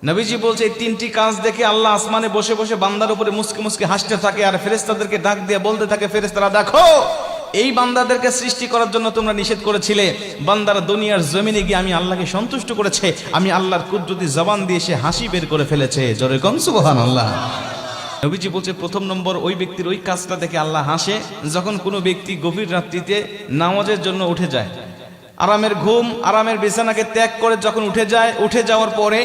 নবীজি বলছে এই তিনটি কাজ দেখে আল্লাহ আসমানে বসে বসে বান্দার উপরে মুস্কি মুস্কি হাসতে থাকে, আর ফেরেশতাদেরকে ডাক দিয়ে বলতে থাকে, ফেরেশতারা দেখো এই বান্দাদেরকে সৃষ্টি করার জন্য তোমরা নিষেধ করেছিলে, বান্দারা দুনিয়ার জমিনে গিয়ে আমি আল্লাহকে সন্তুষ্ট করেছে, আমি আল্লাহর কুদরতি জবান দিয়ে সে হাসি বের করে ফেলেছে। জোরে কোন সুবহানাল্লাহ। নবীজি বলছে প্রথম নম্বর ওই ব্যক্তির ওই কাজটা দেখে আল্লাহ হাসে যখন কোনো ব্যক্তি গভীর রাত্রিতে নামাজের জন্য উঠে যায়, আরামের ঘুম আরামের বিছানাকে ত্যাগ করে যখন উঠে যায়, উঠে যাওয়ার পরে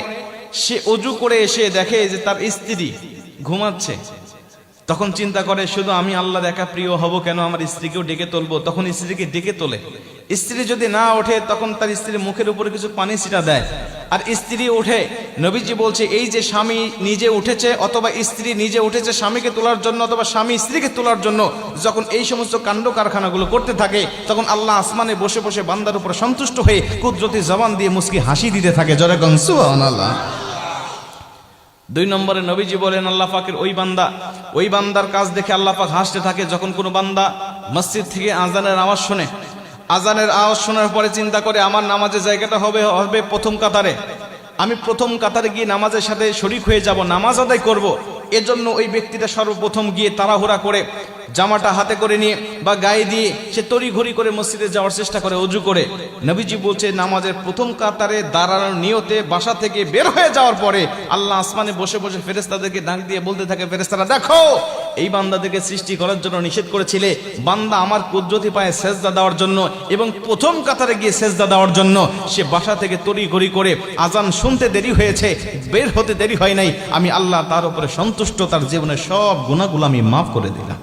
সে অজু করে এসে দেখে যে তার স্ত্রী ঘুমাচ্ছে, তখন চিন্তা করে শুধু আমি আল্লাহর একা প্রিয় হব কেন, আমার স্ত্রীকেও ডেকে তুলবো। তখন স্ত্রীকে ডেকে তোলে, স্ত্রী যদি না ওঠে তখন তার স্ত্রীর মুখের উপরে কিছু পানি ছিটা দেয়, আর স্ত্রী ওঠে। নবীজি বলছে এই যে স্বামী নিজে উঠেছে অথবা স্ত্রী নিজে উঠেছে স্বামীকে তোলার জন্য অথবা স্বামী স্ত্রীকে তোলার জন্য, যখন এই সমস্ত কাণ্ড কারখানাগুলো করতে থাকে তখন আল্লাহ আসমানে বসে বসে বান্দার উপর সন্তুষ্ট হয়ে কুদরতি জবান দিয়ে মুস্কি হাসি দিতে থাকে। জোরে কোন সুবহানাল্লাহ। দুই নম্বরে নবীজি বলেন আল্লাহ পাকের ওই বান্দার কাজ দেখে আল্লাহ পাক হাসতে থাকে যখন কোনো বান্দা মসজিদ থেকে আজানের আওয়াজ শোনে, আজানের আওয়াজ শোনার পরে চিন্তা করে আমার নামাজের জায়গাটা হবে প্রথম কাতারে, আমি প্রথম কাতারে গিয়ে নামাজের সাথে শরীক হয়ে যাব, নামাজ আদায় করব। এজন্য ওই ব্যক্তিটা সর্বপ্রথম গিয়ে তাড়াহুড়া করে জামাটা হাতে করে নিয়ে বা গায়ে দিয়ে সে তড়িঘড়ি করে মসজিদে যাওয়ার চেষ্টা করে অজু করে। নবীজি বলছে নামাজের প্রথম কাতারে দাঁড়ানোর নিয়তে বাসা থেকে বের হয়ে যাওয়ার পরে আল্লাহ আসমানে বসে বসে ফেরেশতাদেরকে ডাক দিয়ে বলতে থাকে, ফেরেশতারা দেখো এই বান্দাদেরকে সৃষ্টি করার জন্য নিষেধ করেছিলে, বান্দা আমার কুদরতি পায়ে সেজদা দেওয়ার জন্য এবং প্রথম কাতারে গিয়ে সেজদা দেওয়ার জন্য সে বাসা থেকে তড়িঘড়ি করে আজান শুনতে দেরি হয়েছে, বের হতে দেরি হয় নাই, আমি আল্লাহ তার উপরে সন্তুষ্ট, তার জীবনের সব গুনাহগুলো আমি মাফ করে দিলাম।